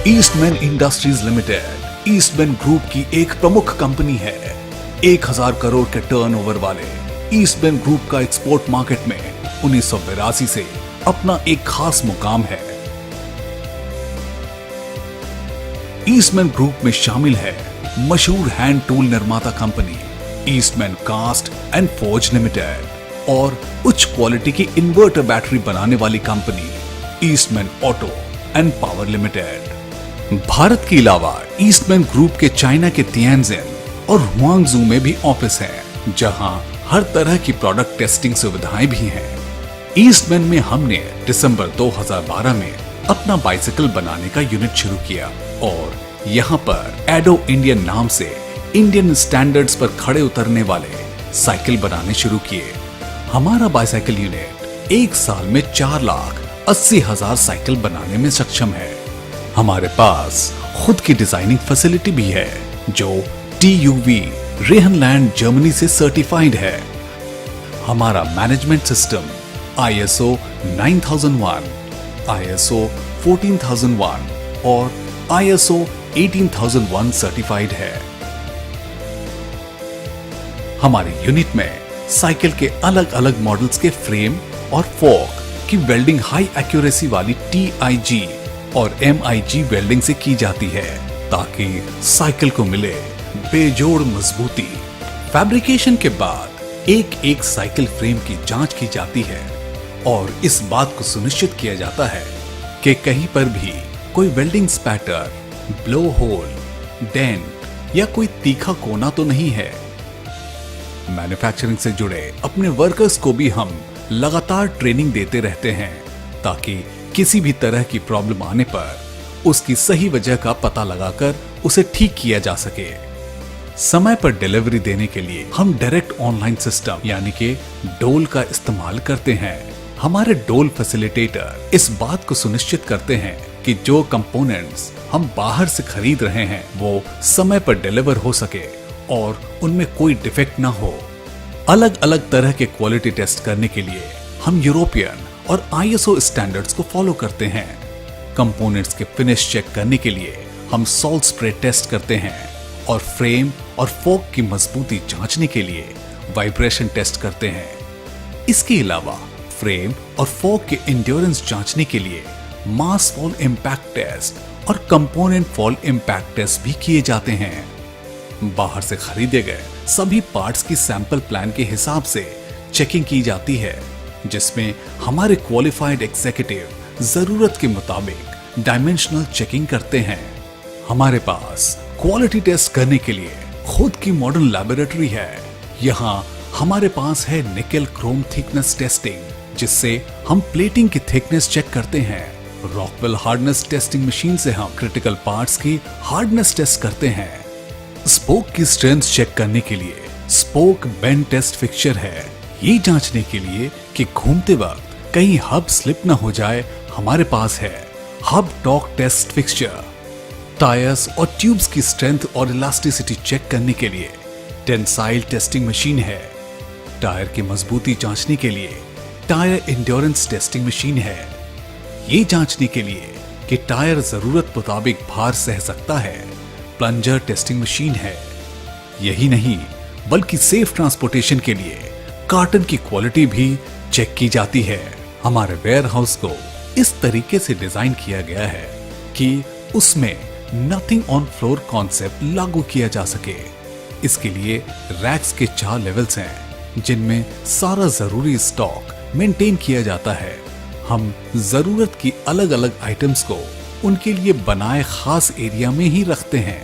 Eastman industries limited Eastman group की एक प्रमुख कंपनी है। 1000 करोड़ के टर्नओवर वाले ईस्टमैन ग्रुप का एक्सपोर्ट मार्केट में 1982 से अपना एक खास मुकाम है। ईस्टमैन ग्रुप में शामिल है मशहूर हैंड टूल निर्माता company Eastman cast and forge limited और उच्च क्वालिटी की इन्वर्टर बैटरी बनाने वाली company Eastman auto and power limited. Bharat के अलावा ईस्टमैन ग्रुप के चाइना के तियानजिन और हुआंगजू में भी ऑफिस है, जहां हर तरह की प्रोडक्ट टेस्टिंग सुविधाएं भी हैं। ईस्टमैन में हमने दिसंबर 2012 में अपना बाइसिकल बनाने का यूनिट शुरू किया और यहाँ पर एडो इंडियन नाम से इंडियन स्टैंडर्ड्स पर खड़े उतरने वाले साइकिल बनाने शुरू किए। हमारा बाइसाइकिल यूनिट एक साल में 4,80,000 साइकिल बनाने में सक्षम है। हमारे पास खुद की डिजाइनिंग फैसिलिटी भी है जो TUV रेहनलैंड जर्मनी से सर्टिफाइड है। हमारा मैनेजमेंट सिस्टम ISO 9001, ISO 14001 और ISO 18001 सर्टिफाइड है। हमारे यूनिट में साइकिल के अलग अलग मॉडल्स के फ्रेम और फोर्क की वेल्डिंग हाई एक्यूरेसी वाली TIG और MIG वेल्डिंग से की जाती है ताकि साइकिल को मिले बेजोड़ मजबूती। फैब्रिकेशन के बाद एक एक साइकिल फ्रेम की जांच की जाती है और इस बात को सुनिश्चित किया जाता है कि कहीं पर भी कोई welding spatter, blow hole, dent या कोई तीखा कोना तो नहीं है। मैन्युफैक्चरिंग से जुड़े अपने वर्कर्स को भी हम लगातार ट्रेनिंग देते रहते हैं ताकि किसी भी तरह की प्रॉब्लम आने पर उसकी सही वजह का पता लगाकर उसे ठीक किया जा सके। समय पर डिलीवरी देने के लिए हम डायरेक्ट ऑनलाइन सिस्टम यानी कि डोल का इस्तेमाल करते हैं। हमारे डोल फैसिलिटेटर इस बात को सुनिश्चित करते हैं कि जो कंपोनेंट्स हम बाहर से खरीद रहे हैं वो समय पर डिलीवर हो सके और उनमें कोई डिफेक्ट ना हो। अलग अलग तरह के क्वालिटी टेस्ट करने के लिए हम यूरोपियन और ISO स्टैंडर्ड्स को फॉलो करते हैं। कंपोनेंट्स के फिनिश चेक करने के लिए हम सॉल्ट स्प्रे टेस्ट करते हैं और फ्रेम और फोर्क की मजबूती जांचने के लिए वाइब्रेशन टेस्ट करते हैं। इसके अलावा फ्रेम और फोर्क के इंड्योरेंस जांचने के लिए मास फॉल इम्पैक्ट टेस्ट और कंपोनेंट फॉल इम्पैक्ट टेस्ट भी किए जाते हैं। बाहर से खरीदे गए सभी पार्ट्स की सैंपल प्लान के हिसाब से चेकिंग की जाती है, जिसमें हमारे क्वालिफाइड एग्जीक्यूटिव जरूरत के मुताबिक डायमेंशनल चेकिंग करते हैं। हमारे पास क्वालिटी टेस्ट करने के लिए खुद की मॉडर्न लैबोरेटरी है। यहाँ हमारे पास है निकेल क्रोम थिकनेस टेस्टिंग, जिससे हम प्लेटिंग की थिकनेस चेक करते हैं। रॉकवेल हार्डनेस टेस्टिंग मशीन से हम क्रिटिकल पार्ट्स की हार्डनेस टेस्ट करते हैं। स्पोक की स्ट्रेंथ चेक करने के लिए स्पोक बेंड टेस्ट फिक्सचर है। ये जांचने के लिए कि घूमते वक्त कहीं हब स्लिप न हो जाए, हमारे पास है hub torque test fixture. Tyres और ट्यूब्स की स्ट्रेंथ और इलास्टिसिटी चेक करने के लिए टेंसाइल टेस्टिंग मशीन है। टायर की मजबूती जांचने के लिए टायर इंड्योरेंस टेस्टिंग मशीन है। ये जांचने के लिए कि टायर जरूरत मुताबिक भार सह सकता है, प्लंजर टेस्टिंग मशीन है। यही नहीं बल्कि सेफ ट्रांसपोर्टेशन के लिए कार्टन की क्वालिटी भी चेक की जाती है। हमारे वेयर हाउस को इस तरीके से डिजाइन किया गया है कि उसमें नथिंग ऑन फ्लोर कॉन्सेप्ट लागू किया जा सके। इसके लिए रैक्स के 4 लेवल्स हैं, जिनमें सारा जरूरी स्टॉक मेंटेन किया जाता है। हम जरूरत की अलग अलग आइटम्स को उनके लिए बनाए खास एरिया में ही रखते हैं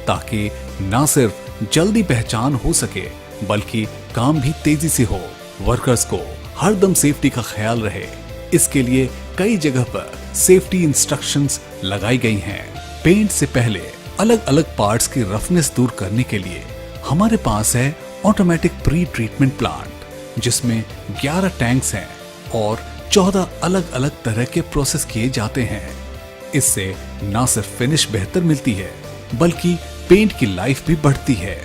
ताकि ना सिर्फ जल्दी पहचान हो सके बल्कि काम भी तेजी से हो। वर्कर्स को हरदम सेफ्टी का ख्याल रहे, इसके लिए कई जगह पर सेफ्टी इंस्ट्रक्शंस लगाई गई हैं। पेंट से पहले अलग अलग पार्ट्स की रफनेस दूर करने के लिए हमारे पास है ऑटोमेटिक प्री ट्रीटमेंट प्लांट, जिसमें 11 टैंक्स हैं और 14 अलग अलग तरह के प्रोसेस किए जाते हैं। इससे न सिर्फ फिनिश बेहतर मिलती है बल्कि पेंट की लाइफ भी बढ़ती है।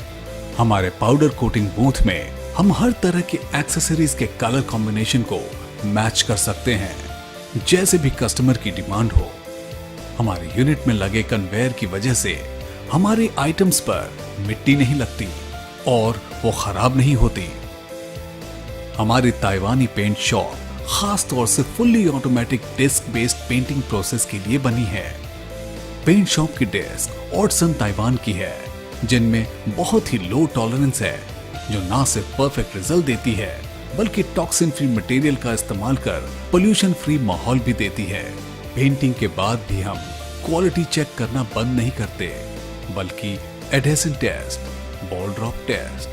हमारे पाउडर कोटिंग बूथ में हम हर तरह के एक्सेसरीज के कलर कॉम्बिनेशन को मैच कर सकते हैं, जैसे भी कस्टमर की डिमांड हो। हमारे यूनिट में लगे कन्वेयर की वजह से हमारे आइटम्स पर मिट्टी नहीं लगती और वो खराब नहीं होती। हमारी ताइवानी पेंट शॉप खास तौर से fully automatic disc based painting process के लिए बनी है। पेंट शॉप की डेस्क ऑटसन ताइवान की है, जिनमें बहुत ही लो टॉलरेंस है, जो ना सिर्फ परफेक्ट रिजल्ट देती है बल्कि टॉक्सिन फ्री मटेरियल का इस्तेमाल कर पोल्यूशन फ्री माहौल भी देती है। पेंटिंग के बाद भी हम क्वालिटी चेक करना बंद नहीं करते, बल्कि adhesive test, ball drop test,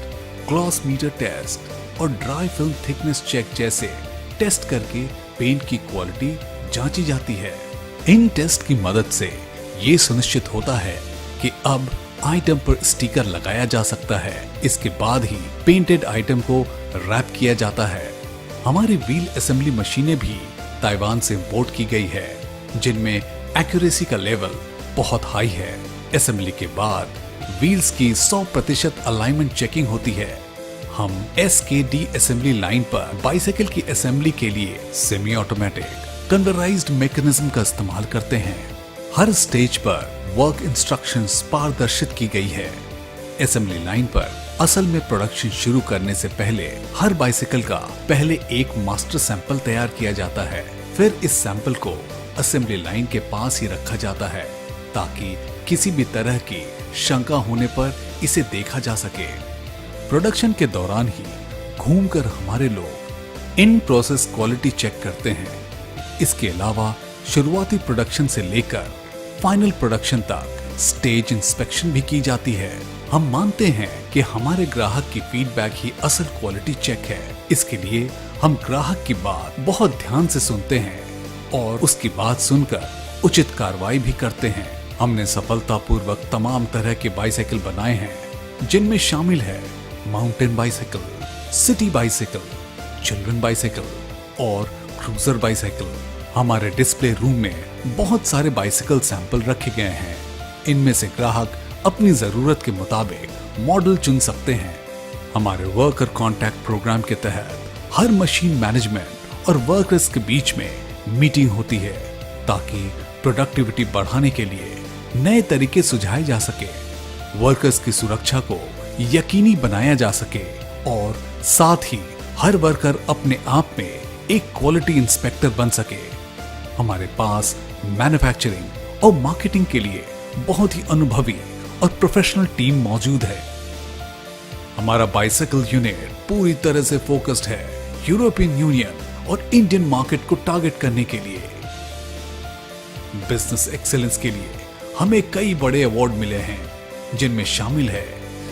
gloss meter test और ड्राई फिल्म थिकनेस चेक जैसे टेस्ट करके पेंट की क्वालिटी जांची जाती है। इन टेस्ट की मदद से ये सुनिश्चित होता है कि अब आइटम पर स्टिकर लगाया जा सकता है। इसके बाद ही पेंटेड आइटम को रैप किया जाता है। हमारी व्हील असेंबली मशीनें भी ताइवान से इंपोर्ट की गई है, जिनमें एक्यूरेसी का लेवल बहुत हाई है। असेंबली के बाद व्हील्स की 100% अलाइनमेंट चेकिंग होती है। हम SKD असेंबली लाइन पर बाइसाइकिल की असेंबली के लिए सेमी ऑटोमेटिक कन्वेयराइज्ड मैकेनिज्म का इस्तेमाल करते हैं। हर स्टेज पर वर्क इंस्ट्रक्शंस पारदर्शित की गई है। असेंबली लाइन पर असल में प्रोडक्शन शुरू करने से पहले हर बाइसाइकिल का पहले एक मास्टर सैंपल तैयार किया जाता है। फिर इस सैंपल को असेंबली लाइन के पास ही रखा जाता है ताकि किसी भी तरह की शंका होने पर इसे देखा जा सके। प्रोडक्शन के दौरान ही घूमकर हमारे लोग इन प्रोसेस क्वालिटी चेक करते हैं। इसके अलावा शुरुआती प्रोडक्शन से लेकर फाइनल प्रोडक्शन तक स्टेज इंस्पेक्शन भी की जाती है। हम मानते हैं कि हमारे ग्राहक की फीडबैक ही असल क्वालिटी चेक है। इसके लिए हम ग्राहक की बात बहुत ध्यान से सुनते हैं और उसकी बात सुनकर उचित कार्रवाई भी करते हैं। हमने सफलतापूर्वक तमाम तरह के बाइसाइकिल बनाए हैं, जिनमें शामिल है mountain bicycle, city bicycle, children bicycle और क्रूजर बाइसाइकिल। हमारे डिस्प्ले रूम में बहुत सारे बाइसाइकिल सैंपल रखे गए हैं। इनमें से ग्राहक अपनी जरूरत के मुताबिक मॉडल चुन सकते हैं। हमारे वर्कर कॉन्टैक्ट प्रोग्राम के तहत हर मशीन मैनेजमेंट और वर्कर्स के बीच में मीटिंग होती है ताकि प्रोडक्टिविटी बढ़ाने के लिए नए तरीके सुझाए जा सके, वर्कर्स की सुरक्षा को यकीनी बनाया जा सके और साथ ही हर वर्कर अपने आप में एक क्वालिटी इंस्पेक्टर बन सके। हमारे पास मैन्युफैक्चरिंग और मार्केटिंग के लिए बहुत ही अनुभवी और प्रोफेशनल टीम मौजूद है। हमारा बाइसाइकिल यूनिट पूरी तरह से फोकस्ड है यूरोपियन यूनियन और इंडियन मार्केट को टारगेट करने के लिए। बिजनेस एक्सीलेंस के लिए हमें कई बड़े अवार्ड मिले हैं, जिनमें शामिल है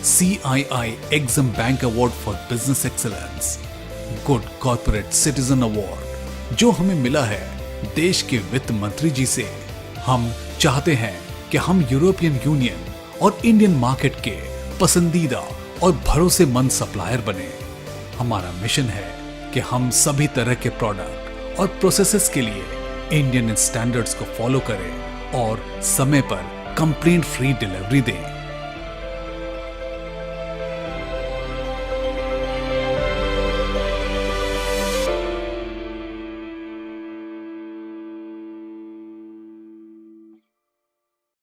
CII exam bank award for business excellence, good corporate citizen award जो हमें मिला है देश के वित्त मंत्री जी से। हम चाहते हैं कि हम यूरोपियन यूनियन और इंडियन मार्केट के पसंदीदा और भरोसेमंद सप्लायर बने। हमारा मिशन है कि हम सभी तरह के प्रोडक्ट और प्रोसेसेस के लिए इंडियन स्टैंडर्ड्स को फॉलो करें और समय पर कंप्लेंट फ्री डिलीवरी दें।